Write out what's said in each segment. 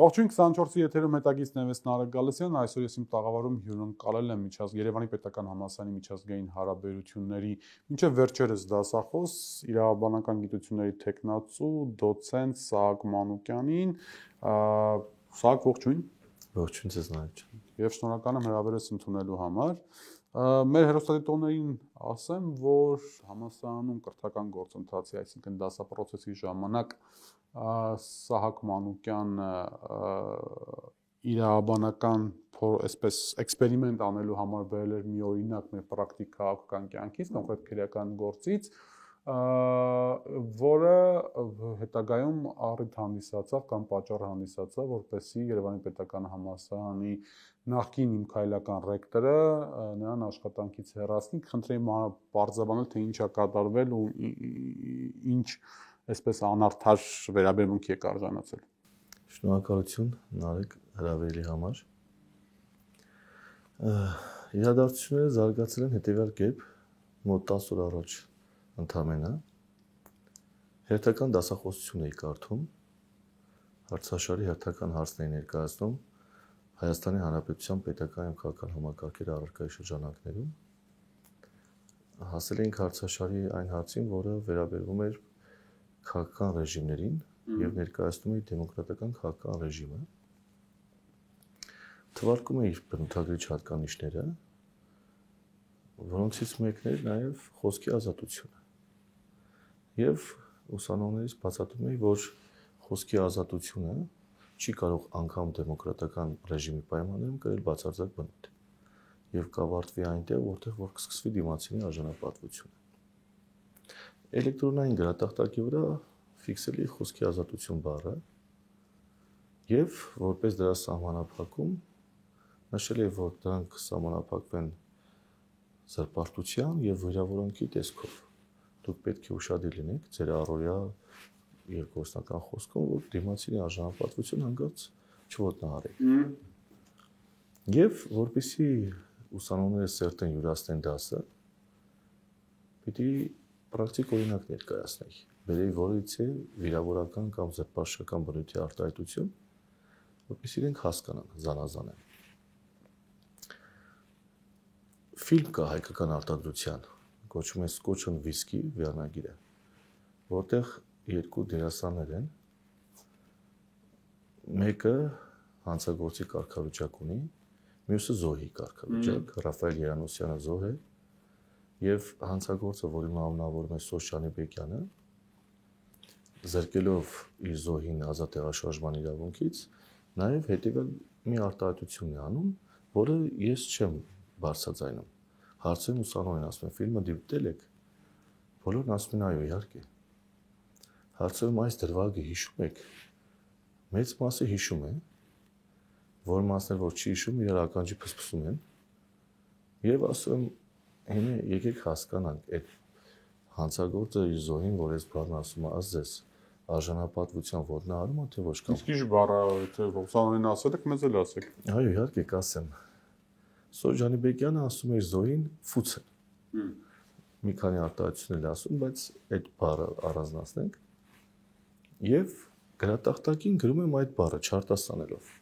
Ողջույն 24-ի եթերում հետագից Նևես Նարեկ Գալստյան, այսօր ես իմ տաղավարում հյուրընկալել եմ Երևանի Պետական համալսարանի միջազգային հարաբերությունների մինչև վերջերս դասախոս, իրավաբանական գիտությունների թեկնածու, դոցենտ Սահակ Մանուկյանին։ Սահակ, ողջույն։ Ողջույն ձեզ Նարեկ ջան։ Եվ շնորհակալ եմ հրավերս ընդունելու համար։ Մեր հեռուստադիտողներին ասեմ, որ համալսարանում կրթական գործընթացի, այսինքն դասապրոցեսի ժամանակ Սահակ Մանուկյանը իրավաբանական այսպես էքսպերիմենտ անելու համար բերել էր մի օրինակ մեր պրակտիկ քաղաքական կյանքից, կոնկրետ քրեական գործից, որը հետագայում առիթ հանդիսացավ կամ պատճառ հանդիսացավ, որպեսզի Երևանի Պետական համալսարանի նախկին իմ քայլական ռեկտորը նրան աշխատանքից հեռացնի, խնդրեի պարզաբանել, թե ինչ է կատարվել ու ինչ այսպես անարդար վերաբերմունքի եք արժանացել։ Շնորհակալություն Նարեկ հրավերի համար։ Իրադարձությունները զարգացել են հետևյալ կերպ մոտ 10 օր առաջ ընդամենը հերթական դասախոսություն էի կարդում, հարցաշարի հերթական հարցն էի ներկայացնում Հայաստանի Հանրապետության պետական և քաղաքական համակարգերի առարկայի շրջանակներում։ Հասել էինք հարցաշարի այն հարցին, որը վերաբերվում էր քաղաքական ռեժիմներին և ներկայացնում էի դեմոկրատական քաղաքական ռեժիմը։ Թվարկում էի բնութագրիչ հատկանիշները, որոնցից մեկն էր նաև խոսքի ազատությունը։ Եվ ուսանողներից բացատրում էի, որ խոսքի ազատությունը չի կարող անգամ դեմոկրատական ռեժիմի պայմաններում կրել բացարձակ բնույթ եւ կավարտվի այնտեղ, որտեղ որ կսկսվի դիմացինի արժանապատվությունը։ Էլեկտրոնային գրատախտակի վրա ֆիքսել էի խոսքի ազատություն բառը եւ որպես դրա սահմանափակում նշել էի, որ դրանք սահմանափակվեն զրպարտության եւ վիրավորանքի տեսքով։ Դուք պետք է ուշադիր լինեք ձեր առօրյա երկրորդական խոսքում, որ դիմացինի արժանապատվությունը հանգած չոտնահարեք։ Եվ որպեսզի ուսանողները սերտեն յուրացնեն դասը, պիտի պրակտիկ օրինակ ներկայացնեի։ Բերեի որից է վիրավորական կամ զրպարտչական բնույթի արտահայտություն, որպեսզի իրենք հասկանան, զանազանեն։ Ֆիլմ կա հայկական արտադրության, կոչվում է Scotch & Whisky վերնագիրը, որտեղ երկու դերասաններ են, մեկը հանցագործի կարգավիճակ ունի, մյուսը զոհի կարգավիճակ, Ռաֆայել Երանոսյանը զոհ է, եւ հանցագործը, որի մարմնավորում է Սոշ Ջանիբեկյանը, զրկելով իր զոհին ազատ տեղաշարժման իրավունքից, նաեւ հետեւյալ մի արտահայտություն է անում, որը ես չեմ բարձրաձայնում։ Հարցում ուսանողին ասում են, ֆիլմը դիտել եք, բոլորն ասում են այո, իհարկե։ Հարցում այս դրվագը հիշում եք, մեծ մասը հիշում է, որ մասն որ չի հիշում, իրար ականջի փսփսում են, եւ ասում եմ, եկեք հասկանանք, այդ հանցագործը իր զոհին, որ այս բառն ասում է, ասես արժանապատվության ոտնահարում է, թե ոչ կամ։ Իսկ ինչ բառը, թե ուսանողին ասել եք, մեզ էլ ասեք։ Այո, իհարկե կասեմ։ Սոշ Ջանիբեկյանը ասում է իր զոհին ֆուցը։ Մի քանի արտահայտություններ ասում, բայց այդ բառը առանձնացնենք եւ գրատախտակին գրում եմ այդ բառը չարտասանելով։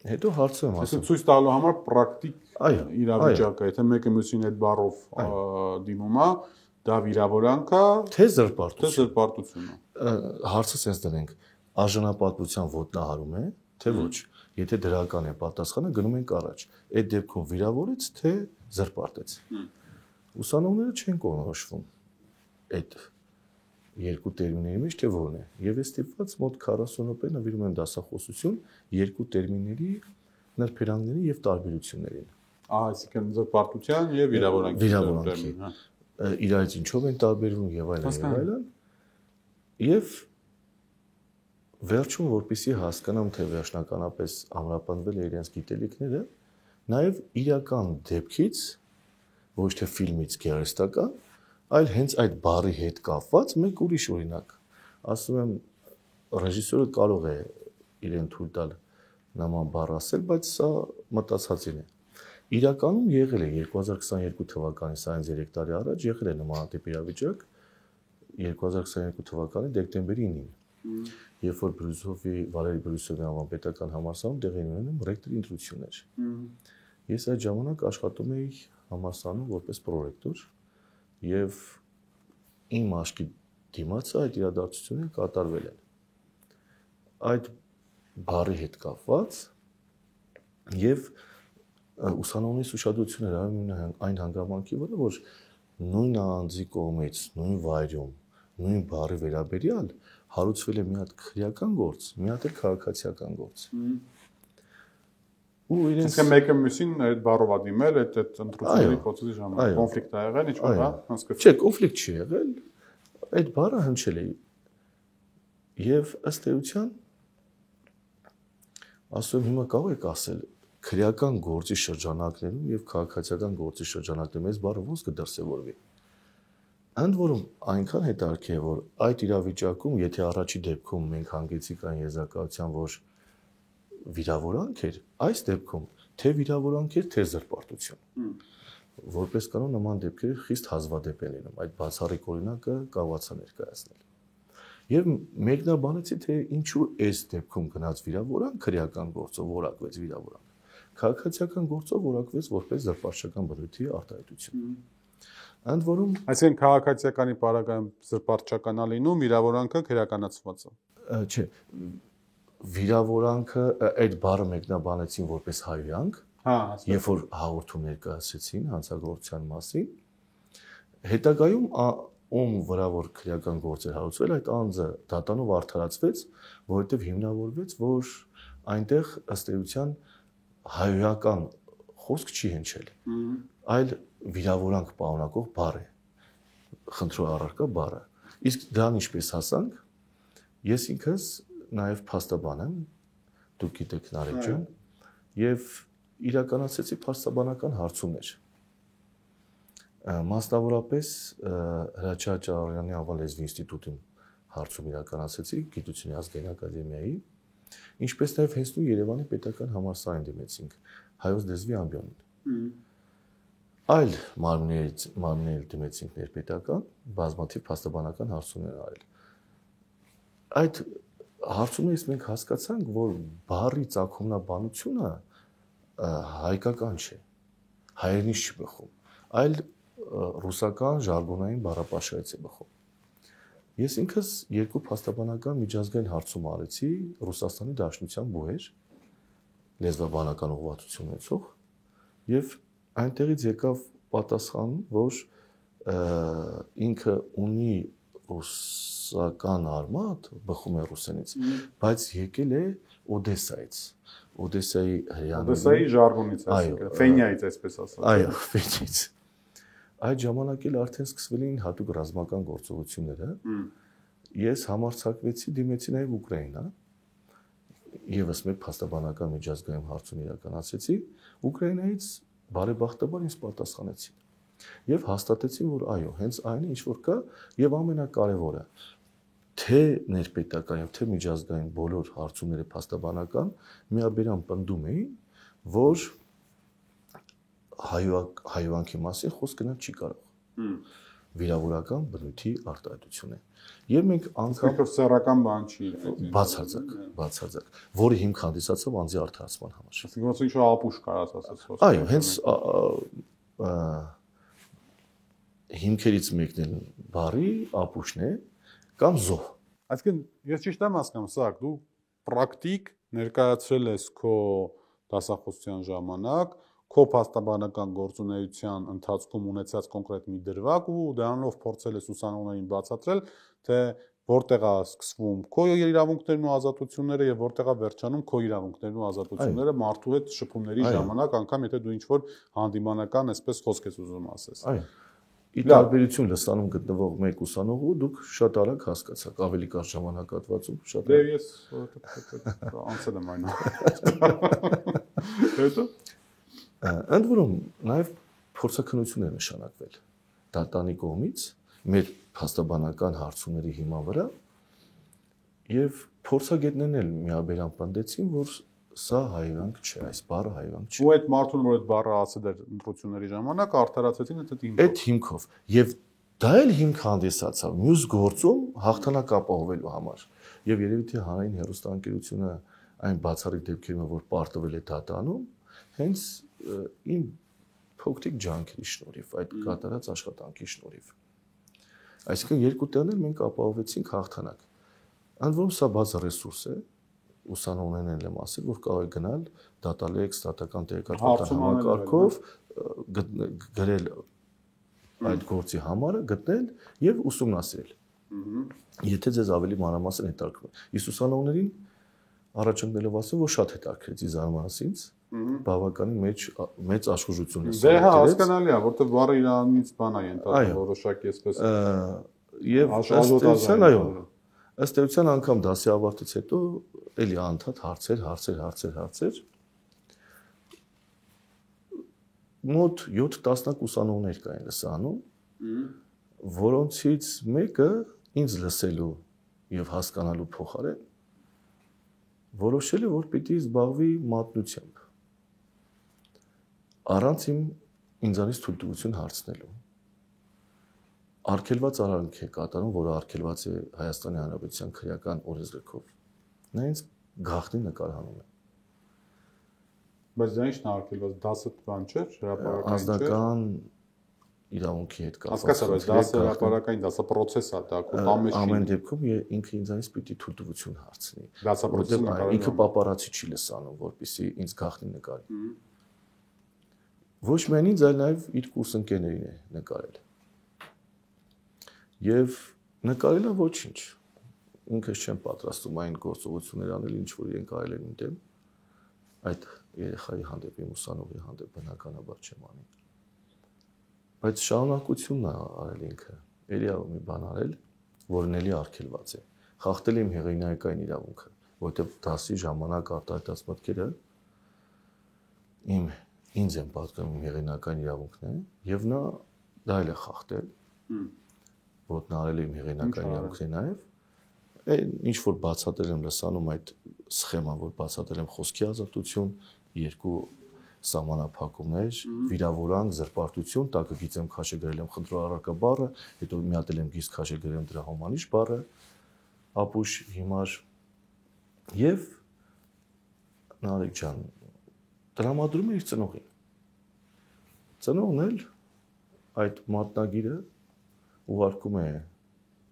Հետո հարցում եմ ասում։ Այսինքն ցույց տալու համար պրակտիկ իրավիճակը, եթե մեկը մյուսին այդ բառով դիմում է, դա վիրավորանք է, թե զրպարտություն։ Թե զրպարտություն է։ Հարցը sense դնենք, արժանապատվության ոտնահարում է, թե ոչ։ Եթե դրական է պատասխանը, գնում ենք առաջ։ Այդ դեպքում վիրավորեց, թե զրպարտեց։ Ուսանողները չեն կողմնորոշվում այդ երկու տերմինների մեջ, թե որն է։ Եվ այս ստիպված մոտ 40 րոպե նվիրում եմ դասախոսություն երկու տերմինների նրբերանգներին եւ տարբերություններին։ Այսինքն զրպարտության եւ վիրավորանքի։ Իրարից ինչով են տարբերվում եւ այլն եւ այլն։ Եվ վերջում որպեսզի հասկանամ, թե վերջնականապես ամրապնդվել է իրենց գիտելիքները, նաեւ իրական դեպքից, ոչ թե ֆիլմից գեղարվեստական, այլ հենց այդ բառի հետ կապված մեկ ուրիշ օրինակ։ Ասում եմ, ռեժիսորը կարող է իրեն թույլ տալ նման բառ ասել, բայց սա մտածածին է։ Իրականում եղել է 2022 թվականին, սա հենց 3 տարի առաջ եղել է նմանատիպ իրավիճակ 2022 թվականի դեկտեմբերի 9-ին։ Երբ որ Բրյուսովի Վալերի Բրյուսովի անվան պետական համալսարանում տեղի ունենում ռեկտորի ընտրություններ։ Ես այդ ժամանակ աշխատում էի համալսարանում որպես պրոռեկտոր եւ իմ աշկի դիմացը այդ իրադարձությունները կատարվել են։ Այդ բարի հետ կապված եւ ուսանողների ուշադրությունը հրավիրում այն հանգամանքի վրա, որ նույն անձի կողմից, նույն վայրում, նույն բարի վերաբերյալ հարուցվել է մի հատ քրեական գործ, մի հատ քաղաքացիական գործ։ Ու իրենց մեկը մյուսին այդ բառով ա դիմել, այդ ընտրությունների process-ի ժամանակ կոնֆլիկտ ա եղել, ինչ որ, հա, հասկացա։ Չէ, կոնֆլիկտ չի եղել։ Այդ բառը հնչել է։ Եվ ըստ էության ասում հիմա կարող եք ասել քրեական գործի շրջանակներում եւ քաղաքացիական գործի շրջանակներում այս բառը ոնց կդրսևորվի։ Ընդ որում այնքան հետաքրքիր է, որ այդ իրավիճակում, եթե առաջի դեպքում մենք հանգեցինք այն եզրակացության, որ վիրավորանք էր, այս դեպքում թե վիրավորանք էր, թե զրպարտություն։ Որպես կանոն նման դեպքերը խիստ հազվադեպ են լինում, այդ բացառիկ օրինակը կարողացա ներկայացնել։ Եվ մեկնաբանեցի, թե ինչու այս դեպքում գնաց վիրավորանք, քրեական գործով որակվեց վիրավորանք։ Քաղաքացիական գործով որակվեց որպես զրպարտչական բնույթի արտահայտություն։ Ընդ որում, այսինքն քաղաքացիականի պարագայում զրպարտչական ա լինում, վիրավորանքը քրեականացված է։ Չէ, վիրավորանքը այդ բառը մեկնաբանեցին որպես հայհոյանք, երբ որ հաղորդում ներկայացրեցին հանցագործության մասին, հետագայում ում վրա որ քրեական գործ էր հարուցվել, այդ անձը դատանով արդարացվեց, որովհետև հիմնավորվեց, որ այնտեղ ըստ էության հայհոյական խոսք չի հնչել, այլ վիրավորանք պարունակող բառ է, խնդրող առարկա բառը։ Իսկ դրան ինչպես հասանք, ես ինքս նաև փաստաբան եմ, դուք գիտեք Նարեկ ջան, եւ իրականացրեցի փաստաբանական հարցումներ։ Մասնավորապես Հրաչյա Ճարարյանի անվան լեզվի ինստիտուտին հարցում իրականացրեցի Գիտությունների ազգային ակադեմիայի, ինչպես նաև հենց նույն Երևանի պետական համալսարանի դիմեցինք հայոց լեզվի ամբիոնին։ Այլ մարմինների դիմեցինք ներպետական, բազմաթիվ փաստաբանական հարցումներ արել։ Այդ հարցումներից մենք հասկացանք, որ բառի ծագումնաբանությունը հայկական չէ, հայերենից չի բխում, այլ ռուսական ժարգոնային բառապաշարից է բխում։ Ես ինքս երկու փաստաբանական միջազգային հարցում արեցի Ռուսաստանի Դաշնության բուհեր, լեզվաբանական ուղղվածություն ունեցող, եւ այնտեղից եկավ պատասխան, որ ինքը ունի ռուսական արմատ, բխում է ռուսերենից, բայց եկել է Օդեսայից, Օդեսայի հրեաների, Օդեսայի ժարգոնից, այսինքն Ֆենիայից, այսպես ասած։ Այո, Ֆենիայից։ Այդ ժամանակ էլ արդեն սկսվել էին հատուկ ռազմական գործողությունները։ Ես համարձակվեցի, դիմեցի նաև Ուկրաինա, եւս մեկ փաստաբանական միջազգային հարցում իրականացրեցի, Ուկրաինայից բարեբախտաբար ինձ պատասխանեցին եւ հաստատեցին, որ այո, հենց այն է, ինչ որ կա, եւ ամենակարևորը, թե ներպետական եւ թե միջազգային բոլոր հարցումները փաստաբանական միաբերան պնդում էին, որ հայհոյանքի մասին խոսք գնալ չի կարող։ Վիրավորական բնույթի արտահայտություն է։ Եվ մենք անգամ սեռական բան չի, բացարձակ, որը հիմք հանդիսացավ անձի արդարացման համար։ Այսինքն ոնց ինչ-որ ապուշ կարած ասած խոսքը։ Այո, հենց հիմքերից մեկն էլ բարի ապուշն է կամ զոհ։ Այսինքն ես ճիշտ եմ հասկանում, Սակ, դու պրակտիկ ներկայացրել ես քո դասախոսության ժամանակ քո փաստաբանական գործունեության ընթացքում ունեցած կոնկրետ մի դրվագ ու դրանով փորձել ես ուսանողներին բացատրել, թե որտեղ է սկսվում քո իրավունքներն ու ազատությունները եւ որտեղ է վերջանում քո իրավունքներն ու ազատությունները մարդու հետ շփումների ժամանակ, անգամ եթե դու ինչ-որ հանդիմանական այսպես խոսք ես ուզում ասես։ Այո։ Ի տարբերություն լսանում գտնվող մեկ ուսանողու դուք շատ արագ հասկացաք, ավելի կարճ ժամանակահատվածում շատ։ Դե ես անցել եմ այն։ Հետո ընդ որում նաև փորձաքննություն է նշանակվել դատանի կողմից մեր փաստաբանական հարցումների հիման վրա եւ փորձագետներն էլ միաբերան պնդեցին, որ սա հայհոյանք չէ, այս բառը հայհոյանք չէ։ Ու այդ մարդուն, որ այդ բառը ասել էր ընտրությունների ժամանակ, արդարացեցին այդ հիմքով։ Այդ հիմքով եւ Դա էլ հիմք հանդիսացավ մյուս գործում հաղթանակ ապահովելու համար։ Եվ երևի թե հանրային հեռուստաընկերությունը այն բացառիկ դեպքերում, որ պարտվել է դատանում, հենց իմ փոքրիկ ջանքերի շնորհիվ, այդ կատարած աշխատանքի շնորհիվ։ Այսինքն երկու տեղն էլ մենք ապահովեցինք հաղթանակ։ Ընդ որում սա բաց ռեսուրս է, ուսանողներն էլ եմ ասել, որ կարող է գնալ դատալեքս, դատական տեղեկատվական համակարգով գրել այդ գործի համարը, գտնել եւ ուսումնասիրել։ Եթե ձեզ ավելի մանրամասն հետաքրքրում է։ Իսկ ուսանողներին առաջընկնելով ասեմ, որ շատ հետաքրքրեցի զարմանալից, բավականին մեծ աշխուժություն է ստացել։ Դե հա, հասկանալի է, որտեղ բառը իրանից բան է ենթադրում, որոշակի այսպես եւ ըստ էության անգամ դասի ավարտից հետո էլի անդադ հարցեր մոտ 7-10 ուսանողներ կային լսանում, որոնցից մեկը ինձ լսելու եւ հասկանալու փոխարեն որոշել է, որ պիտի զբաղվի մատնությամբ։ Առանց ինձանից թույլտվություն հարցնելու։ Արգելված արանք է կատարում, որը արգելված է Հայաստանի Հանրապետության քրեական օրենսգրքով։ Նա ինձ գաղտնի նկարահանում է։ Բայց դա ի՞նչն է արգելված, դասը բան չէ, հրապարակային չէ։ Անձնական իրավունքի հետ կապված։ Հասկացա, բայց դասը հրապարակային, դասը process է, դա կամեջ չի։ Ամեն դեպքում ինքը ինձանից պիտի թույլտվություն հարցնի։ Որտեղ ինքը պապարացի չի լսանում, որպեսզի ինձ գաղտնի նկարի։ Ոչ միայն ինձ, այլ նաև իր կուրսընկերներին է նկարել։ Եվ նկարելը ոչինչ։ Ինքս չեմ պատրաստում այն գործողություններ անել, ինչ որ իրենք արել են իմ դեմ։ Այդ երեխայի հանդեպ, իմ ուսանողի հանդեպ բնականաբար չեմ անի։ Բայց շարունակությունն է արել ինքը։ Էլի մի բան արել, որն էլի արգելված է։ Խախտել իմ հեղինակային իրավունքը, որովհետև դասի ժամանակ արտահայտած մտքերը ինձ են պատկանում հեղինակային իրավունքն է, եւ նա դա էլ է խախտել, ոտնարել իմ հեղինակային իրավունքն է նաեւ։ Ինչ որ բացատրել եմ լսանում այդ սխեման, որ բացատրել եմ խոսքի ազատություն, երկու սահմանափակումներ, վիրավորանք, զրպարտություն, տակը գիծեմ քաշե գրել եմ խնդրող առարկա բառը, հետո մի հատ եմ գիծ քաշե գրել եմ դրա հոմանիշ բառը, ապուշ հիմար եւ Նարեկ ջան, տրամադրում է իր ծնողին։ Ծնողն էլ այդ մատնագիրը ուղարկում է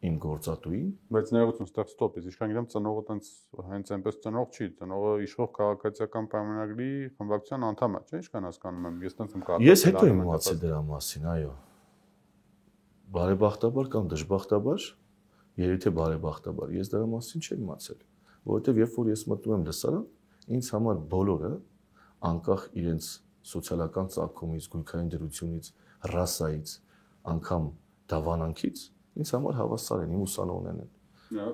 իմ գործատուին, բայց ներողություն, ստեղ ստոպ, ինչքան գիտեմ, ծնողը տենց հենց այնպես ծնող չի, ծնողը իշխող քաղաքացիական պայմանագրի խմբակցության անդամ է, չէ՞, ինչքան հասկանում եմ, ես տենց եմ կարծում։ Ես հետո եմ իմացել դրա մասին, այո։ Բարեբախտաբար կամ դժբախտաբար, երևի թե բարեբախտաբար, ես դրա մասին չեմ իմացել, որովհետև երբ որ ես մտնում եմ լսարան, ինձ համար բոլորը, անկախ իրենց սոցիալական ծագումից, գույքային դրությունից, ռասայից, անգամ դավանանքից, ինձ համար հավասար են, իմ ուսանողներն են։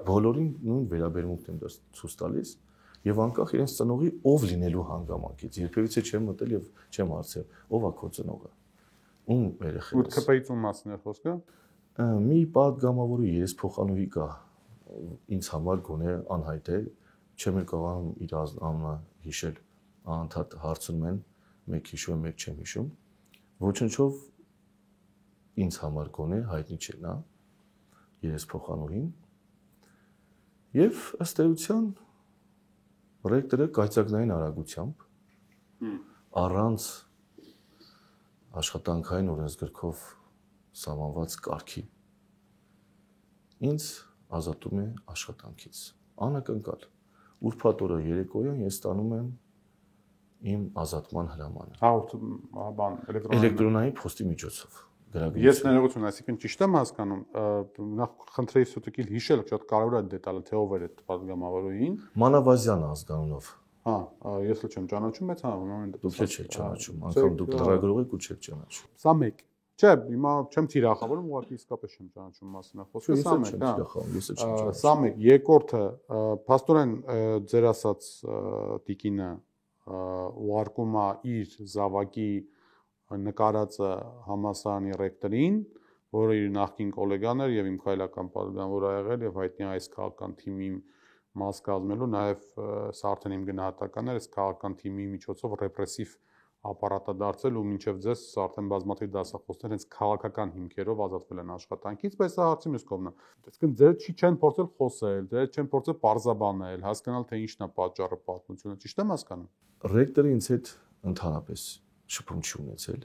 Բոլորին նույն վերաբերմունքն եմ ցույց տալիս եւ անկախ իրենց ծնողի ով լինելու հանգամանքից, երբևիցե չեմ մտել եւ չեմ հարցել, ով է քո ծնողը։ Ում երեխան ես։ ՈՒԹՊ-ից ում մասն է խոսքը։ Մի պատգամավորի երեսփոխանուհի կա, ինձ համար գոնե անհայտ է, չեմ կարողանում իր անունը հիշել, անդադ հարցնում են, մեկ հիշում եմ, մեկ չեմ հիշում։ Ոչնչով ինձ համար գոնե հայտնի չէ նա, երեսփոխանուհին։ Եվ ըստ էության ռեկտորը կայծակնային արագությամբ առանց աշխատանքային օրենսգրքով սահմանված կարգի ինձ ազատում է աշխատանքից անակնկալ։ Ուրբաթ օրը երեկոյան ես ստանում եմ իմ ազատման հրամանը։ Հա, բան, էլեկտրոնային փոստի միջոցով։ Ես ներողություն, այսինքն ճիշտ եմ հասկանում, նախ խնդրեի սուտիկիլ հիշել, շատ կարևոր է դետալը, թե ով էր այդ պատգամավորուհին։ Մանավազյան ազգանունով։ Հա, ես էլ չեմ ճանաչում, բայց հա, դուք չեք ճանաչում, անգամ դուք լրագրող եք ու չեք ճանաչում։ Սա մեկ։ Չէ, հիմա չեմ թիրախավորում, ուղղակի իսկապես չեմ ճանաչում մասնա խոսքը, սա մեկ, հա։ Սա մեկ, երկրորդը, փաստորեն ձեր ասած տիկինը ուղարկում է իր զավակի նկարածը համալսարանի ռեկտորին, որը իր նախկին գոլեգան էր եւ իմ քայլական պատգամավոր ա եղել եւ հայտնի այս քաղաքական թիմի մաս կազմելու, նաեւ սա արդեն իմ գնահատականն էր, այս քաղաքական թիմի միջոցով ռեպրեսիվ ապարատադարձել ու մինչև ձեզ արդեն բազմաթիվ դասախոսներ հենց քաղաքական հիմքերով ազատվել են աշխատանքից, բայց սա հարցի մյուս կողմն է։ Այսինքն ձեր չեն փորձել խոսել, ձեր չեն փորձել պարզաբանել, հասկանալ թե ինչն է պատճառը, պատմությունը, ճիշտ եմ հասկանում։ Ռեկտորը ինձ հետ ընդհանրապես շփում չի ունեցել։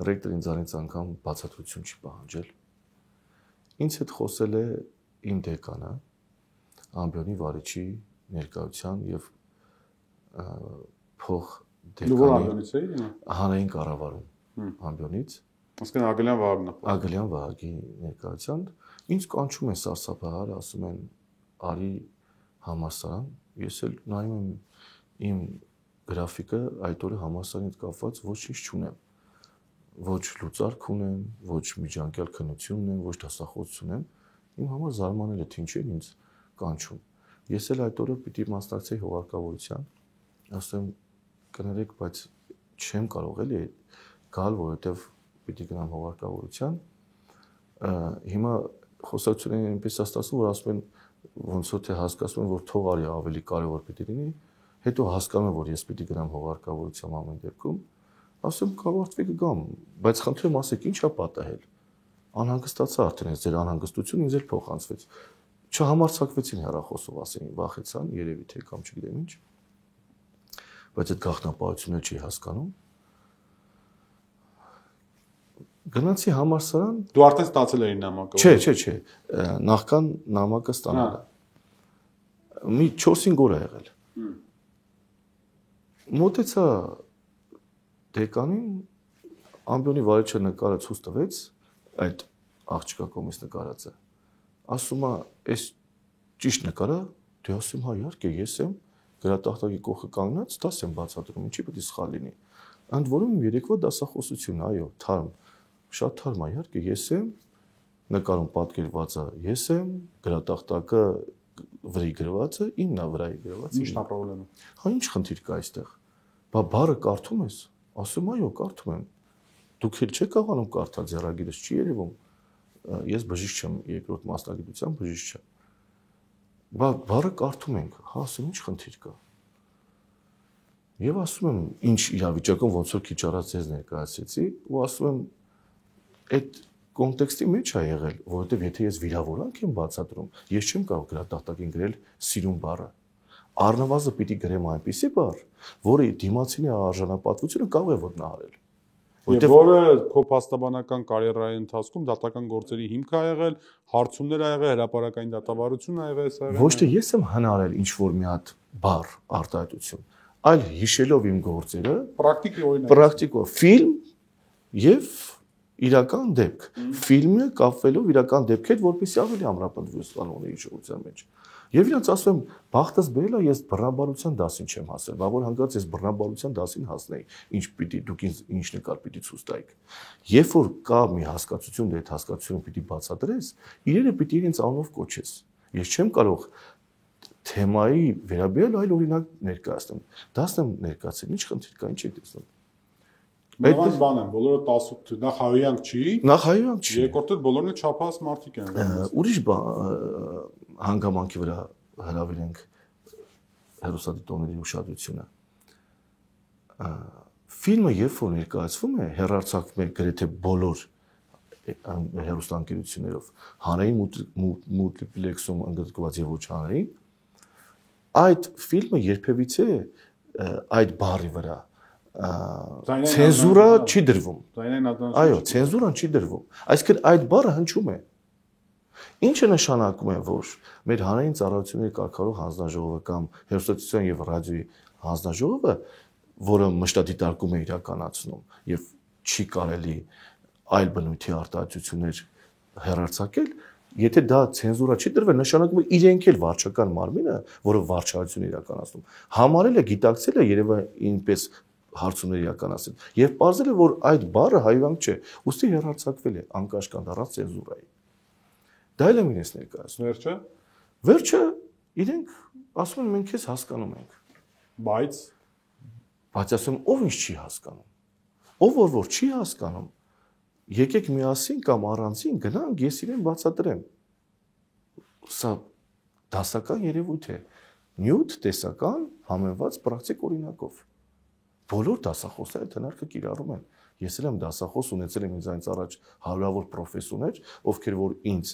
Ռեկտորը ինձ առանց անգամ բացատրություն չի պահանջել։ Ինձ հետ խոսել է իմ դեկանը, ամբիոնի վարիչի ներկայության եւ փող դեկանի հանրային կառավարում ամբիոնից, ասկան Ագլյան Վահագնը։ Ագլյան Վահագի ներկայության ինձ կանչում են սարսափահար, ասում են արի համալսարան, ես էլ նայում եմ իմ գրաֆիկը այդ օրը համալսարանի հետ կապված ոչինչ չունեմ։ Ոչ լուծարկ ունեմ, ոչ միջանկյալ քննություն ունեմ, ոչ դասախոսություն ունեմ։ Իմ համար զարմանել է թե ինչ են ինձ կանչում։ Ես էլ այդ օրը պիտի մասնակցեի հողարկավորության, ասեմ կներեք, բայց չեմ կարող էլի գալ, որովհետև պիտի գնամ հողարկավորության։ Հիմա խոսակցությունները այնպես ստացվում, որ ասում են ոնց որ թե հասկացում են, որ թող արի ավելի կարևոր պիտի լինի, հետո հասկանում եմ, որ ես պիտի գնամ հողարկավորության ամեն դեպքում, ասում կավարտվի կգամ, բայց խնդրեմ ասեք ինչա պատահել։ Անհանգստացա արդեն ես ձեր անհանգստությունը ինձ էլ փոխանցվեց։ Չհամարձակվեցին հեռախոսով ասեն, վախեցան, երևի թե կամ չգիտեմ ինչ։ Բայց այդ գաղտնապահությունը չի հասկանում։ Գնացի համալսարան։ Դու արդեն ստացել էի նամակը։ Չէ, նախքան նամակը ստանալը։ Մի 4-5 օր է եղել։ Մոտեցա դեկանին, ամբիոնի վարիչը նկարը ցույց տվեց, այդ աղջկա կողմից նկարածը։ Ասում է, «Էս ճիշտ նկար է»։ Դե ասում հա իհարկե ես եմ գրատախտակի կողքը կանգնած, դաս եմ բացատրում, ինչի պետք է սխալ լինի։ Ընդ որում երեկվա դասախոսություն, այո, թարմ, շատ թարմ է, իհարկե ես եմ, նկարում պատկերված է, ես եմ, գրատախտակը վրի գրվածը, ինն է վրայի գրվածը։ Ինչն է խնդիրը։ Հա ինչ խնդիր կա այստեղ։ Բա բառը կարդում ես։ Ասում այո, կարդում եմ։ Դուք էլ չեք կարողանում կարդալ, ձեռագիրս չի երևում։ Ես բժիշկ չեմ, երկրորդ մասնագիտությամբ բժիշկ չեմ։ Բա բառը կարդում ենք, հա, ասում ինչ խնդիր կա։ Եվ ասում եմ, ինչ իրավիճակում ոնց որ քիչ առաջ ձեզ ներկայացրեցի, ու ասում եմ, այդ կոնտեքստի մեջ է եղել, որովհետև եթե ես վիրավորանք եմ բացատրում, ես չեմ կարող գրատախտակին գրել սիրուն բառը։ Առնվազն պիտի գրեմ այնպիսի բառ, որը դիմացինի արժանապատվությունը կարող է ոտնահարել։ Որտեղ որը քո փաստաբանական կարիերայի ընթացքում դատական գործերի հիմք է եղել, հարցումներ ա եղել, հրապարակային դատավարություն ա եղել, սա եղել։ Ոչ թե ես եմ հնարել ինչ որ մի հատ բառ արտահայտություն, այլ հիշելով իմ գործերը, պրակտիկի օրինակ, պրակտիկով ֆիլմ եւ իրական դեպք։ Ֆիլմը կապվելով իրական դեպքի հետ, որպեսզի ավելի ամրապնդվի ուսանողների հիշողության մեջ։ Եվ իրանց ասում եմ, բախտս բերել է, ես բռնաբարության դասին չեմ հասել, բա որ հանկարծ ես բռնաբարության դասին հասնեի, ինչ պիտի դուք ինձ ինչ նկար պիտի ցույց տայիք։ Երբ որ կա մի հասկացություն, դե այդ հասկացությունը պիտի բացատրես, իրերը պիտի իրենց անունով կոչես։ Ես չեմ կարող թեմայի վերաբերել այլ օրինակ ներկայացնել։ Դասն եմ ներկայացել, ինչ խնդիր կա, ինչ եք տեսնում։ Այդ բան է, բոլորը 10 նախ հայոյանք չի։ Նախ հայոյանք չի։ Երկրորդը բոլորն էլ չափահաս մարդիկ են։ Ուրիշ հանգամանքի վրա հրավիրենք հեռուստադիտողների ուշադրությունը։ Ֆիլմը երբ որ ներկայացվում է, հեռարձակվում է գրեթե բոլոր հեռուստաընկերություններով, հանրային մուլտիպլեքսում ընդգրկված եւ ոչ հանրային, այդ ֆիլմը երբևիցե այդ բառի վրա ցենզուրա չի դրվում։ Այո, ցենզուրան չի դրվում։ Այսինքն այդ բառը հնչում է։ Ինչը նշանակում է, որ մեր հանրային ծառայությունների կարգավորող հանձնաժողովը կամ հեռուստատեսության եւ ռադիոյի հանձնաժողովը, որը մշտադիտարկում է իրականացնում եւ չի կարելի այլ բնույթի արտահայտություններ հեռարձակել, եթե դա ցենզուրա չի դրվել, նշանակում է իրենք էլ վարչական մարմինը, որը վարչահայտություն է իրականացնում, համարել է, գիտակցել է Երևան ինպես հարցումներ իրականացնել եւ ողջել է, որ այդ բառը հայվանք չէ, ուստի հեռարձակվել է անկաշկանդ առանց ցենզուրայի։ Դա էլ եմ իրենց ներկայացնում։ Վերջը իրենք ասում են մենք քեզ հասկանում ենք։ Բայց ասում ով ինչ չի հասկանում։ Ով որ չի հասկանում, եկեք միասին կամ առանձին գնանք, ես իրեն բացատրեմ։ Սա դասական երևույթ է, նյութ տեսական համեմված պրակտիկ օրինակով։ բոլոր դասախոսները թնարկը կիրառում են։ Ես էլ եմ դասախոս ունեցել եմ ինձանից առաջ հարյուրավոր պրոֆեսորներ, ովքեր որ ինձ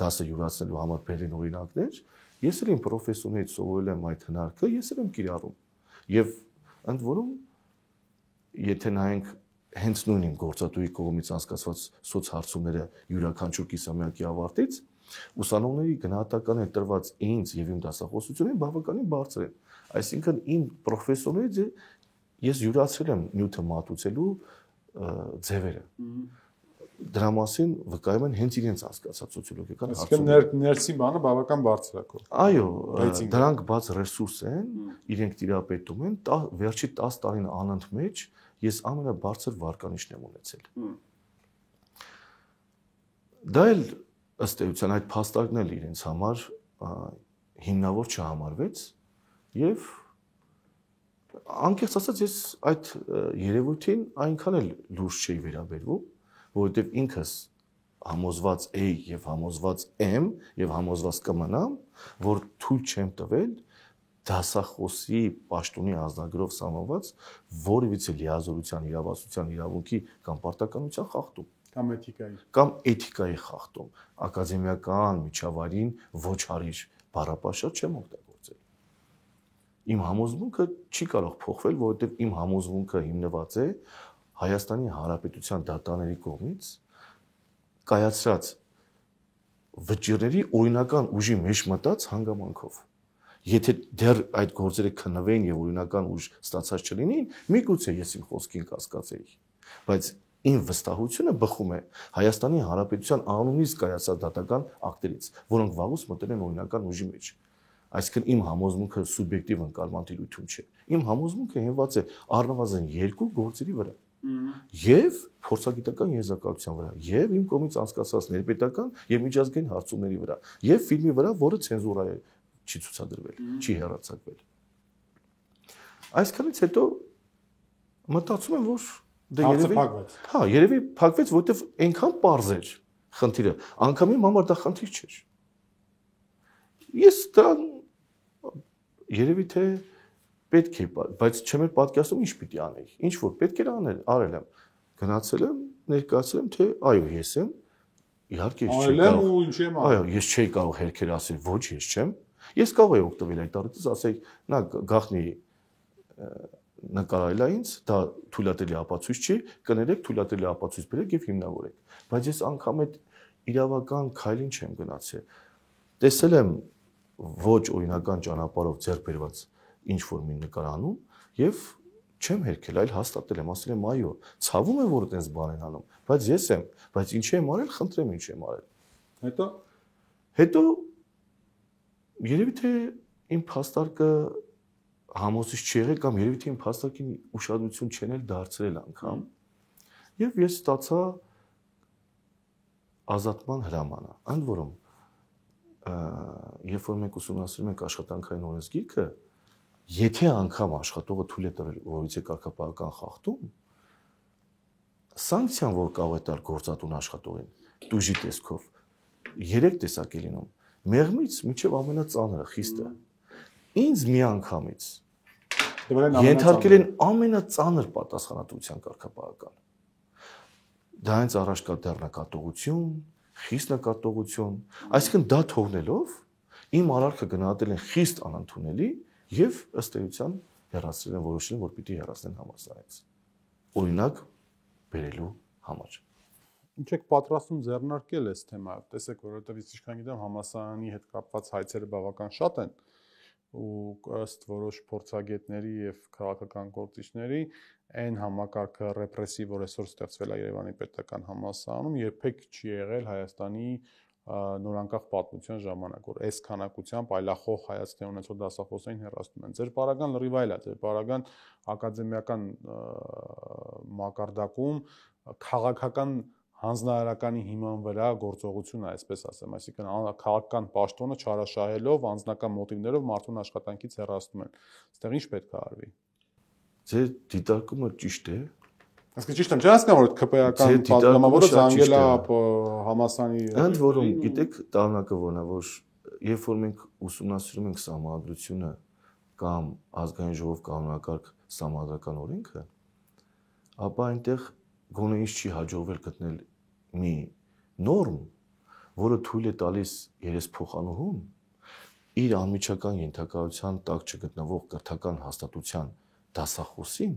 դասը յուրացնելու համար բերեն օրինակներ, ես էլ իմ պրոֆեսորներից սովորել եմ այդ հնարքը, ես էլ եմ կիրառում։ Եվ ընդ որում, եթե նայենք հենց նույն իմ գործատուի կողմից անցկացված սոցհարցումները յուրաքանչյուր կիսամյակի ավարտից, ուսանողների գնահատականը տրված ինձ եւ իմ դասախոսությունին բավականին բարձր են։ Այսինքն իմ պրոֆեսորներից ես յուրացրել եմ նյութը մատուցելու ձևերը։ Դրա մասին վկայում են հենց իրենց հասկացած սոցիոլոգիական հարցումները։ Այսինքն ներսի բանը բավական բարձր է քո։ Այո, դրանք բաց ռեսուրս են, իրենք տիրապետում են, վերջի 10 տարին անընդմեջ ես ամենաբարձր վարկանիշն եմ ունեցել։ Դա էլ ըստ էության այդ փաստարկն էլ իրենց համար հիմնավոր չհամարվեց եւ անկեղծ ասած ես այդ երևույթին այնքան էլ լուրջ չէի վերաբերվում, որովհետեւ ինքս համոզված էի եւ համոզված եմ եւ համոզված կմնամ, որ թույլ չեմ տվել դասախոսի պաշտոնի ազնագրով սահմանված որևիցե լիազորության, իրավասության, իրավունքի կամ պարտականության խախտում կամ էթիկայի խախտում, ակադեմիական միջավայրին ոչ հարիր բառապաշար չեմ օգտագործել։ Իմ համոզմունքը չի կարող փոխվել, որովհետև իմ համոզմունքը հիմնված է Հայաստանի Հանրապետության դատարանների կողմից կայացրած վճիռների օրինական ուժի մեջ մտած հանգամանքով։ Եթե դեռ այդ գործերը քննվեին եւ օրինական ուժ ստացած չլինեին, միգուցե ես իմ խոսքին կասկածեի։ Բայց իմ վստահությունը բխում է Հայաստանի Հանրապետության անունից կայացած դատական ակտերից, որոնք վաղուց մտել են օրինական ուժի մեջ։ Այսինքն իմ համոզմունքը սուբյեկտիվ ընկալման տիրույթում չէ։ Իմ համոզմունքը հիմնված է առնվազն 2 գործերի վրա։ Եվ փորձագիտական եզրակացության վրա, եւ իմ կողմից անցկացված ներպետական եւ միջազգային հարցումների վրա, եւ ֆիլմի վրա, որը ցենզուրա է չի ցուցադրվել, չի հեռարձակվել։ Այսքանից հետո մտածում եմ, որ դա երևի փակվեց, որովհետեւ այնքան պարզ էր խնդիրը, անգամ իմ համար դա խնդիր չէր։ Ես դա երևի թե պետք է, բայց չեմ պատկերացնում ինչ պիտի անեի։ Ինչ որ պետք էր արել եմ։ Գնացել եմ, ներկայացրել եմ, թե այո, ես եմ։ Իհարկե ես չէի կարող։ Այո, ես չէի կարող հերքեր ասել, ոչ, ես չեմ։ Ես կարող եի օգտվել այդ առիթից, ասեի, նա գախնի նկարել է ինձ, դա թույլատրելի ապացույց չի, կներեք, թույլատրելի ապացույց բերեք եւ հիմնավորեք։ Բայց ես անգամ այդ իրավական քայլին չեմ գնացել։ Տեսել եմ ոչ օրինական ճանապարհով ձեռք բերված ինչ որ մի նկարանում եւ չեմ հերքել, այլ հաստատել եմ, ասել եմ, այո, ցավում է, որ այդպես բան են անում, բայց ես եմ, բայց ինչ եմ արել, խնդրեմ ինչ եմ արել։ Հետո երևի թե իմ փաստարկը համոզիչ չի եղել կամ երևի թե իմ փաստարկին ուշադրություն չեն էլ դարձրել անգամ եւ ես ստացա ազատման հրամանը։ Ընդ որում երբ որ մենք ուսումնասիրում ենք աշխատանքային օրենսգիրքը, եթե անգամ աշխատողը թույլ է տվել որևիցե կարգապահական խախտում, սանկցիան, որ կարող է տալ գործատուն աշխատողին, տուժի տեսքով, 3 տեսակ է լինում. մեղմից մինչև ամենածանրը, խիստը։ Ինձ մի անգամից ենթարկել են ամենածանր պատասխանատվության կարգապահական։ Դա հենց առաջ կա դեռ նկատողություն, խիստ նկատողություն, այսինքն դա թողնելով իմ արարքը գնահատել են խիստ անընդունելի եւ ըստ էության հեռացրել են, որոշել են, որ պիտի հեռացնեն համալսարանից։ Օրինակ բերելու համար։ Ինչ եք պատրաստում ձեռնարկել այս թեմայով։ Տեսեք, որովհետեւ ես ինչքան գիտեմ, համալսարանի հետ կապված հայցերը բավական շատ են ու ըստ որոշ փորձագետների եւ քաղաքական գործիչների այն համակարգը ռեպրեսիվ, որ այսօր ստեղծվել է Երևանի պետական համալսարանում, երբեք չի եղել Հայաստանի նորանկախ պատմության ժամանակ, որ այս քանակությամբ այլախոհ հայացքներ ունեցող դասախոսային հեռացնում են։ Ձեր պարագան լրիվ այլ է, ձեր պարագան ակադեմիական մակարդակում քաղաքական հանձնարարականի հիման վրա գործողություն է, այսպես ասեմ, այսինքն քաղաքական պաշտոնը չարաշահելով անձնական մոտիվներով մարդուն աշխատանքից հեռացնում են։ Այստեղ ինչ պետք է արվի։ Ձեր դիտարկումը ճիշտ է։ Այսինքն ճիշտ եմ, չէ՞ հասկանում, որ ԿՊ-ական պատգամավորը զանգել է համալսարանի։ Ընդ որում, գիտեք, տարանակը որն է, որ երբ որ մենք ուսումնասիրում ենք սահմանադրությունը կամ ազգային ժողով կանոնակարգ սահմանադրական օրենքը, ապա այնտեղ գոնե ինչ չի հաջողվել գտնել մի նորմ, որը թույլ է տալիս երեսփոխանուհուն իր անմիջական ենթակայության տակ չգտնվող կրթական հաստատության դասախոսին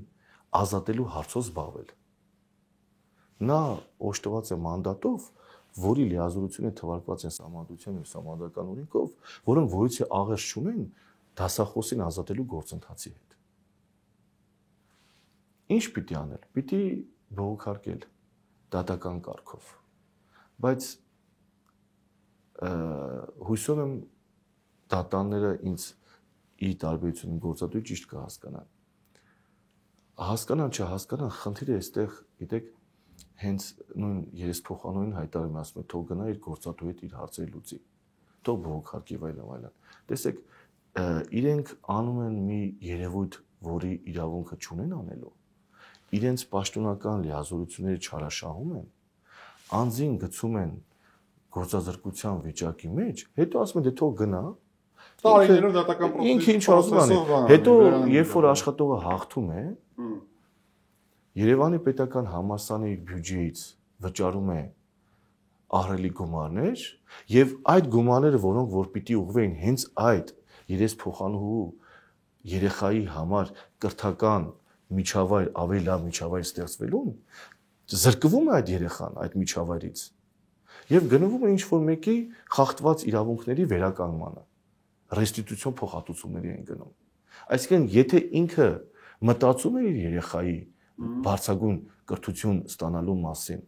ազատելու հարցով զբաղվել։ Նա օժտված է մանդատով, որի լիազորությունը թվարկված են սահմանադրության և սահմանադրական օրենքով, որոնք որից է աղերս չունեն դասախոսին ազատելու գործընթացի հետ։ Ինչ պիտի անել։ Պիտի բողոքարկել դատական կարգով։ Բայց հույսով եմ դատանները ինձ ի տարբերություն գործադուի ճիշտ կհասկանան։ Հասկանան, չհասկանան, խնդիրը այստեղ, գիտեք, հենց նույն երեսփոխանուհին հայտարարում ասում է, թող գնա իր գործատուի հետ իր հարցերը լուծի, թող բողոքարկի այլն։ Տեսեք, իրենք անում են մի երևույթ, որի իրավունքը չունեն անելու, իրենց պաշտոնական լիազորությունները չարաշահում են, անձին գցում են գործազրկության վիճակի մեջ, հետո ասում են, դե թող գնա, տարիներով դատական ինքը ինչ ասում է, հետո երբ որ աշխատողը հաղթում է, Երևանի պետական համալսարանի բյուջեից վճարում է ահռելի գումարներ եւ այդ գումարները, որոնք որ պիտի ուղղվեին հենց այդ երեսփոխանուհու երեխայի համար կրթական միջավայր, ավելի լավ միջավայր ստեղծվելուն, զրկվում է այդ երեխան այդ միջավայրից եւ գնվում է ինչ-որ մեկի խախտված իրավունքների վերականգնմանը, ռեստիտուցիոն փոխհատուցումների են գնում։ Այսինքն, եթե ինքը մտածում է իր երեխայի բարձրագույն կրթություն ստանալու մասին,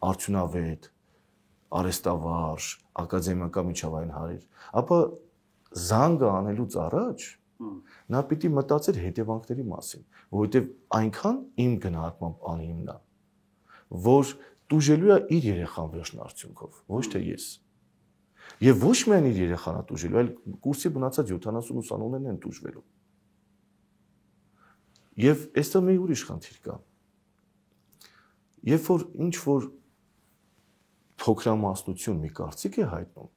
արդյունավետ, արհեստավարժ, ակադեմիական միջավայրին հարիր, ապա զանգը անելուց առաջ նա պիտի մտածեր հետևանքների մասին, որովհետև այնքան իմ գնահատմամբ անհիմն է, որ տուժելու է իր երեխան վերջնարդյունքով, ոչ թե ես։ Եվ ոչ միայն իր երեխան է տուժելու, այլ կուրսի մնացած 70 ուսանողներն են տուժվելու։ Եվ այստեղ մի ուրիշ խնդիր կա։ Երբ որ ինչ-որ փոքրամասնություն մի կարծիք է հայտնում,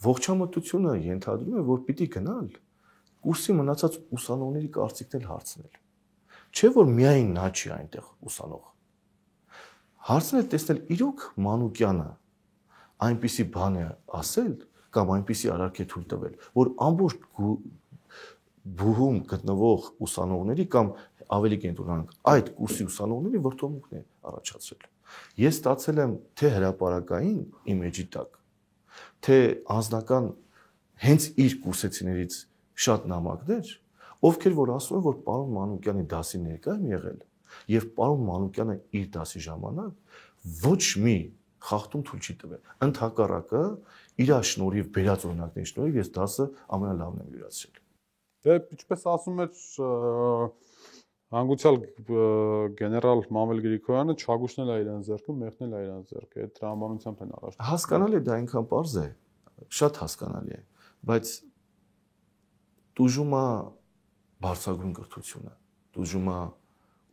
ողջամտությունը ենթադրում է, որ պիտի գնալ կուրսի մնացած ուսանողների կարծիքն էլ հարցնել։ Չէ՞ որ միայն նա չի այնտեղ ուսանող։ Հարցնել տեսնել իրոք Մանուկյանը այնպիսի բան է ասել կամ այնպիսի արարք է թույլ տվել, որ ամբողջ բուհում գտնվող ուսանողների կամ ավելի կենտրոնանանք այդ կուրսի ուսանողների վրդովմունքն է առաջացրել։ Ես ստացել եմ թե հրապարակային իմիջի տակ, թե անձնական հենց իր կուրսեցիներից շատ նամակներ, ովքեր որ ասում են, որ պարոն Մանուկյանի դասի ներկա եմ եղել եւ պարոն Մանուկյանը իր դասի ժամանակ ոչ մի խախտում թույլ չի տվել։ Ընդհակառակը իր շնորհիվ բերած օրինակների շնորհիվ ես դասը ամենալավն եմ յուրացրել։ Դե ինչպես ասում էր հանգուցյալ գեներալ Մամել Գրիգորյանը, չագուշնել է իրան ձեռքում, մեղնել է իրան ձեռքը, այդ տրամաբանությամբ են առաջ։ Հասկանալի է, դա այնքան պարզ է, շատ հասկանալի է, բայց տուժում է բարձրագույն կրթությունը, տուժում է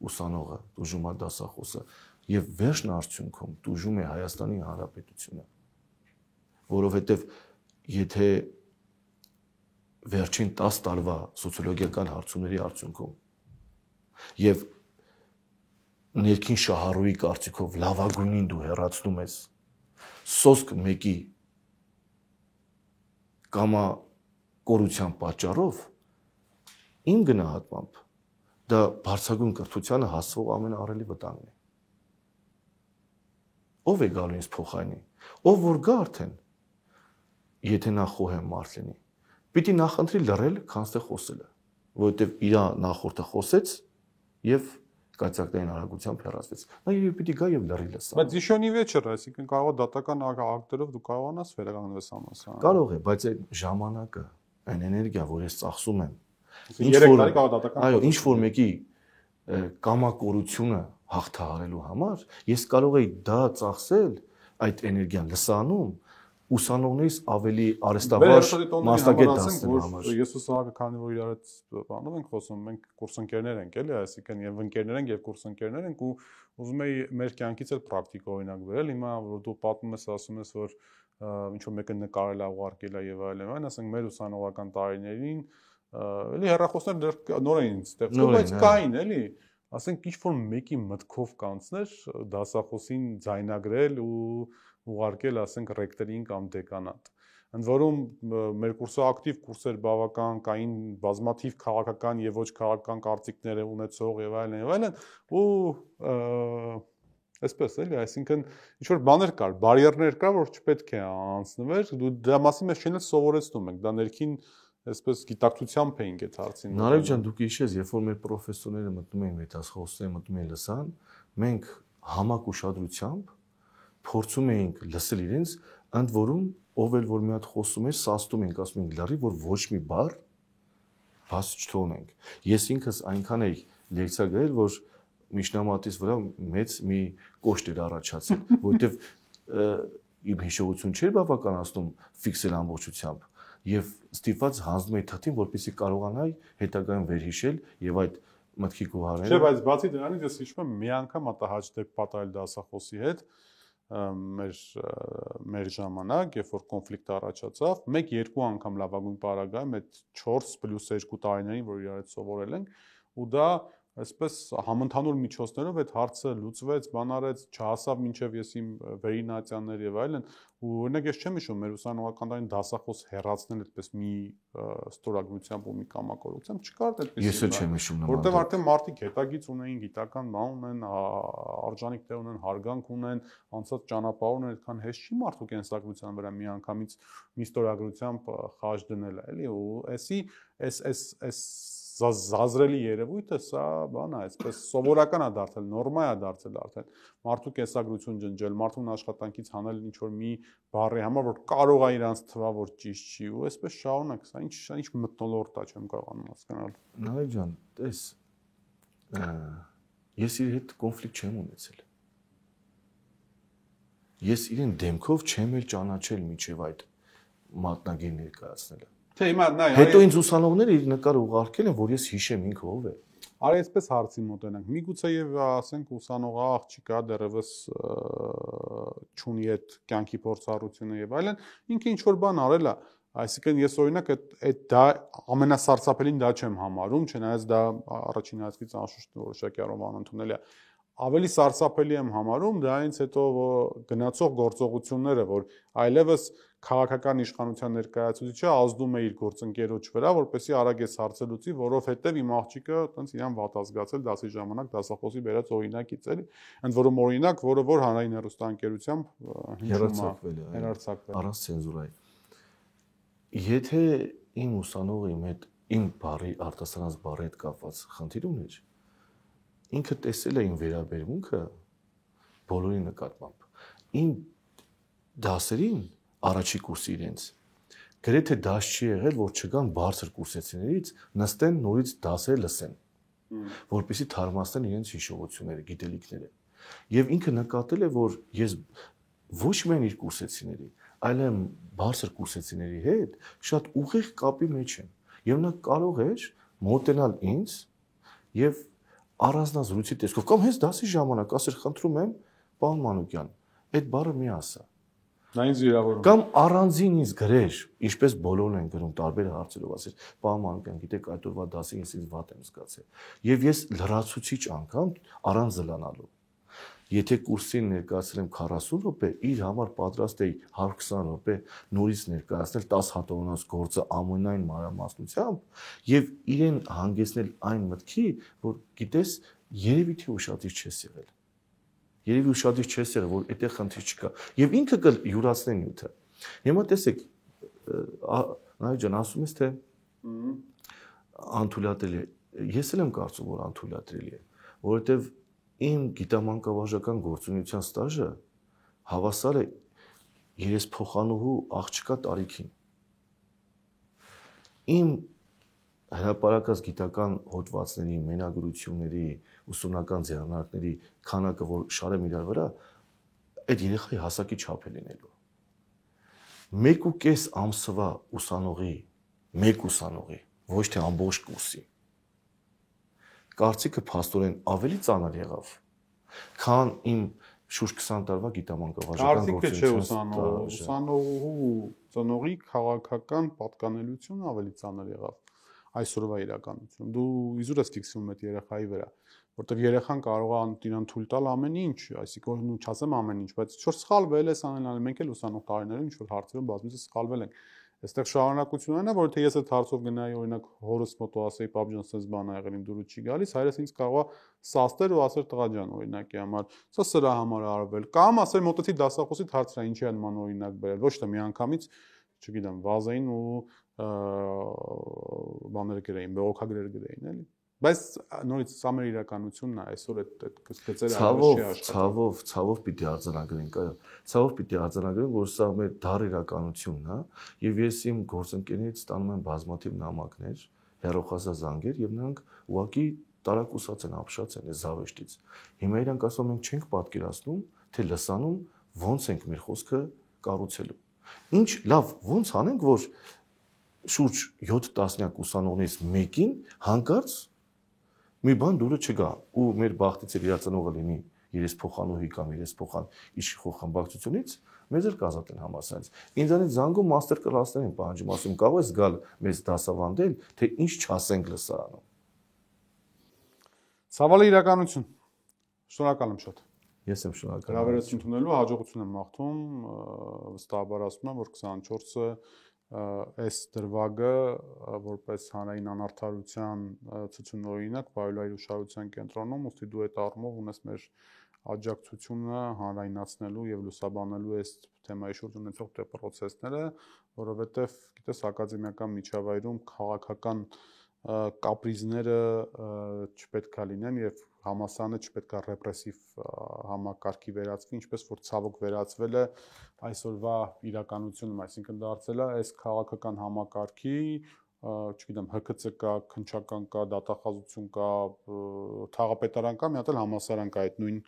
ուսանողը, տուժում է դասախոսը եւ վերջն արդյունքում տուժում է Հայաստանի Հանրապետությունը, որովհետեւ եթե վերջին 10 տարվա սոցիոլոգիական հարցումների արդյունքում եւ ներքին շահառուի կարծիքով լավագույնին դու հեռացնում ես սոսկ մեկի կամակորության պատճառով, իմ գնահատմամբ դա բարձրագույն կրթությանը հասցվող ամենաառելի վտանգն է։ Ով է գալու ինձ փոխարինի, ով որ գա արդեն, եթե նա խոհեմ մարդ լինի, պիտի նախընտրի լռել, քան թե խոսելը, որովհետև իր նախորդը խոսեց եւ կայծակնային արագությամբ հեռացվեց։ Նա եւ պիտի գա եւ լռի լսա։ Բայց Իշոնի վեճեր, այսինքն կարող է դատական ակտերով դու կարողանաս վերականգնես համասարան։ Կարող է, բայց այդ ժամանակը, այն էներգիա, որ ես ծախսում եմ, 3 տարի կարող դատական։ Այո, ինչ որ մեկի կամակորությունը հաղթահարելու համար, ես կարող էի դա ծախսել այդ էներգիան լսանում ուսանողներից ավելի արհեստավարժ մասնագետ դասելու համար։ Ես ու Սահակը քանի որ իրար հետ բանով ենք խոսում, մենք կուրսընկերներ ենք, էլի, այսինքն եւ ընկերներ ենք եւ կուրսընկերներ ենք ու ուզում էի մեր կյանքից էլ պրակտիկ օրինակ վերել։ Հիմա որ դու պատմում ես, ասում ես, որ ինչ որ մեկը նկարել է, ուղարկել է եւ այլն, ասենք մեր ուսանողական տարիներին էլի հեռախոսներ դեռ նոր էին ստեղծվում, բայց կային էլի, ասենք ինչ-որ մեկի մտքով կանցներ դասախոսին ձայնագրել ու ուղարկել, ասենք ռեկտորին կամ դեկանատ։ Ընդ որում մեր կուրսը ակտիվ կուրս էր բավական, կային բազմաթիվ քաղաքական եւ ոչ քաղաքական կարծիքներ ունեցող եւ այլն, ու այսպես էլի, այսինքն ինչ որ բաներ կար, բարիերներ կար, որ չպետք է անցնվեր, դու դրա մասին մեզ չեն սովորեցնում ենք, դա ներքին այսպես գիտակցությամբ էինք այդ հարցին։ Նարեկ ջան, դուք հիշես, երբ որ մեր պրոֆեսորները մտնում էին մեծախոսները մտնում էին լսան, մենք համակ ուշադրությամբ փորձում էինք լսել իրենց, ընդ որում ով էլ որ մի հատ խոսում էր, սաստում ենք, ասում ենք լարի, որ ոչ մի բառ բաց չթողնենք։ Ես ինքս այնքան էի լեկցիա գրել, որ միջնամատից վրա մեծ մի կոշտ էր առաջացել, որովհետև իմ հիշողություն չէր բավականացնում ֆիքսել ամբողջությամբ եւ ստիպված հանձնում էի թղթին, որպեսզի կարողանայի հետագայում վերհիշել եւ այդ մտքի գոհարել։ Չէ, բայց բացի դրանից ես հիշում եմ մի անգամ հաճ դեպք պատահել դասախոսի հետ մեր ժամանակ, երբ որ կոնֆլիկտ առաջացավ, 1-2 անգամ լավագույն պարագայում այդ 4+2 տարիներին, որ իրար հետ սովորել ենք, ու դա այսպես համընդհանուր միջոցներով այդ հարցը լուծվեց, բան արեց, չհասավ մինչև ես իմ վերինացիաներ եւ այլն, ու օրինակ ես չեմ հիշում մեր ուսանողական տարին դասախոս հեռացնել այդպես մի ստորագրությամբ ու մի կամակորությամբ չկար այդպես։ Ես էլ չեմ հիշում նման։ Որտեղ արդեն մարդիկ հետագից ունեին, գիտական բան ունեն, արժանիքներ ունեն, հարգանք ունեն, անցած ճանապարհն այդքան հեշտ չի մարդու կենսագրության վրա միանգամից մի ստորագրությամբ խաչ դնել, էլի, ու էսի զազրելի երևույթը սա բան է, այսպես սովորական է դարձել, նորմա է դարձել արդեն։ Մարդու կենսագրություն ջնջել, մարդուն աշխատանքից հանել ինչ որ մի բառի համար, որ կարող է իրանց թվա, որ ճիշտ չի, ու այսպես շարունակ, սա ինչ մթնոլորտ է, չեմ կարողանում հասկանալ։ Նարեկ ջան, տես, ես իր հետ կոնֆլիկտ չեմ ունեցել։ Ես իրեն դեմքով չեմ էլ ճանաչել միջև այդ մատնագիր ներկայացնելը։ Թե հիմա նայ, հետո ինձ ուսանողները իր նկարը ուղարկել են, որ ես հիշեմ ինքը ով է։ Արի այսպես հարցի մոտենանք։ Միգուցե եւ ասենք ուսանող աղջիկա դեռևս չունի այդ կյանքի փորձառությունը եւ այլն, ինքը ինչ որ բան արել է, այսինքն ես օրինակ այդ դա ամենասարսափելին դա չեմ համարում, չնայած դա առաջին հայացքից անշուշտ որոշակի առումով անընդունելի է։ Ավելի սարսափելի եմ համարում դա այնց հետո գնացող գործողությունները, որ այլևս քաղաքական իշխանության ներկայացուցիչը ազդում է իր գործընկերոջ վրա, որպեսզի արագ է հարցը լուծի, որովհետև իմ աղջիկը տենց իրան վատ է զգացել դասի ժամանակ դասախոսի վերած օրինակից էլի, ընդ որում օրինակ, որը որ հանրային հեռուստաընկերությամբ հեռարձակվել առանց ցենզուրայի։ Եթե իմ ուսանողը իմ հետ իմ բարի արտասանած բարի հետ կապված խնդիր ուներ, ինքը տեսել է իմ վերաբերմունքը բոլորի նկատմամբ։ Իմ դասերին առաջի կուրսի իրենց գրեթե դաս չի եղել, որ չգան բարձր կուրսեցիներից նստեն նորից դասեր լսեն, որպեսզի թարմացնեն իրենց հիշողությունները, գիտելիքները։ Եվ ինքը նկատել է, որ ես ոչ միայն իր կուրսեցիների, այլև բարձր կուրսեցիների հետ շատ ուղիղ կապի մեջ եմ։ Եվ նա կարող էր մոտենալ ինձ եւ առանձնազրույցի տեսքով կամ հենց դասի ժամանակ ասեր խնդրում եմ պարոն Մանուկյան այդ բառը մի ասա նա ինձ իրավորում կամ առանձին ինձ գրեր ինչպես բոլորն են գրում տարբեր հարցերով ասեր պարոն Մանուկյան գիտեք այդ օրվա դասին ես ինձ վատ եմ զգացել եւ ես լրացուցիչ անգամ առանց զլանալու եթե կուրսին ներկայացել եմ 40 րոպե իր համար պատրաստ էի 120 րոպե նորից ներկայացնել 10 հատողնած գործը ամենայն մանրամասնությամբ եւ իրեն հանգեցնել այն մտքի որ գիտես երևի թե ուշադիր չես եղել երևի ուշադիր չես եղել որ այդտեղ խնդիր չկա եւ ինքը կյուրացնի նյութը հիմա տեսեք նայ ջան ասում ես թե անթույլատրելի ես էլ եմ կարծում որ անթույլատրելի է որովհետեւ իմ գիտամանկավարժական գործունեության ստաժը հավասար է երեսփոխանուհու աղջկա տարիքին։ Իմ հրապարակած գիտական հոդվածների, մենագրությունների, ուսումնական ձեռնարկների քանակը, որ շարեմ իրար վրա, այդ երեխայի հասակի չափ է լինելու։ 1.5 ամսվա ուսանողի, մեկ ուսանողի, ոչ թե ամբողջ կուրսի կարծիքը փաստորեն ավելի ծանր եղավ, քան իմ շուրջ 20 տարվա գիտամանկավարժական գործունեության ուսանողու ծնողի քաղաքական պատկանելությունը ավելի ծանր եղավ։ այսօրվա իրականություն։ Դու իզուր ես ֆիքսում այդ երեխայի վրա, որտեղ երեխան կարող է իրան թույլ տալ ամեն ինչ, այսինքն չասեմ ամեն ինչ, բայց ինչ որ սխալվել ես անելալ, մենք էլ ուսանող տարիներում ինչ որ հարցերում բազմիցս սխալվել ենք։ Այստեղ շարունակությունն է, որ թե ես այդ հարցով գնայի օրինակ հորս մոտ ու ասեի պապ ջան, սենց բան ա եղել, իմ դուրս չի գալիս, հայրս ինձ կարող է սաստեր ու ասել տղա ջան, օրինակի համար, սա համար արվել, կամ ասել մոտեցի դասախոսիդ հարցրա ինչի է նման օրինակ բերել, ոչ թե միանգամից, չգիտեմ, վազային ու բաներ գրեին, բողոքագրեր գրեին, էլի։ Բայց նորից սա մեր իրականությունն է, այսօր այդ գծերը ցավով պիտի արձանագրենք, այո։ Ցավով պիտի արձանագրենք, որ սա մեր դառ իրականությունն է, եւ ես իմ գործընկերներից ստանում եմ բազմաթիվ նամակներ, հեռախոսազանգեր, եւ նրանք ուղղակի տարակուսած են, ապշած են այս զավեշտից։ Հիմա իրանք ասում են, մենք չենք պատկերացնում, թե լսանում ոնց ենք մեր խոսքը կառուցելու։ Ինչ լավ, ոնց անենք, որ շուրջ 7 տասնյակ ուսանողներից մեկին հանկարծ մի բան դուրը չգա ու մեր բախտից էլ իրացնողը լինի երեսփոխանուհի կամ երեսփոխան իշխող խմբակցությունից մեզ էլ կազատեն համալսարանից։ Ինձանից զանգում մաստեր կլասներ են պահանջում, ասում կարող ես գալ մեզ դասավանդել, թե ինչ չասենք լսարանում։ Ցավալի իրականություն։ Շնորհակալ եմ շատ։ Ես եմ շնորհակալ։ Հրավերս ընդունելու հաջողություն եմ մաղթում, վստահաբար ասում եմ, որ 24-ը այս դրվագը որպես հանրային անարդարության ցուցունօրինակ վայելուի հուշահարության կենտրոնում, ուստի դու այդ առումով ունես մեր աջակցությունը հանրայնացնելու եւ լուսաբանելու այս թեմայի շուրջ ունեցող պրոցեսները, որովհետեւ գիտես ակադեմիական միջավայրում քաղաքական կապրիզները չպետք է լինեն եւ համասարանը չպետք է ռեպրեսիվ համակարգի վերածվի, ինչպես որ ցավոք վերածվել է այսօրվա իրականությունում, այսինքն դարձել է այս քաղաքական համակարգի, չգիտեմ, ՀԿՑ կա, քննչական կա, դատախազություն կա, թաղապետարան կա, մի հատ էլ համասարան կա այդ նույն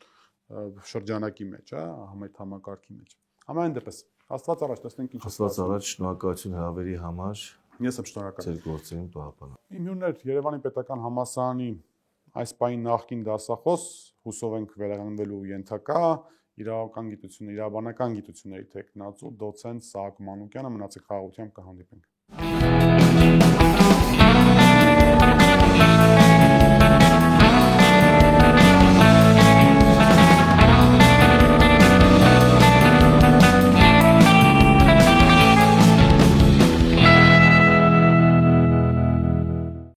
շրջանակի մեջ, այդ համակարգի մեջ։ Համայն դեպս, Աստված առաջ, տեսնենք ինչ։ Աստված առաջ, շնորհակալություն հրավերի համար։ Ես եմ շնորհակալ։ Ձեր գործին պահապան։ Իմ հյուրներ Երևանի պետական համալսարանի այս պահին նախկին դասախոս, հուսով ենք վերականգնվելու ենթակա իրավական գիտություն, իրավաբանական գիտությունների տեխնացու դոցենտ Սահակ Մանուկյանը, մնացեք խաղաղությամբ, կհանդիպենք։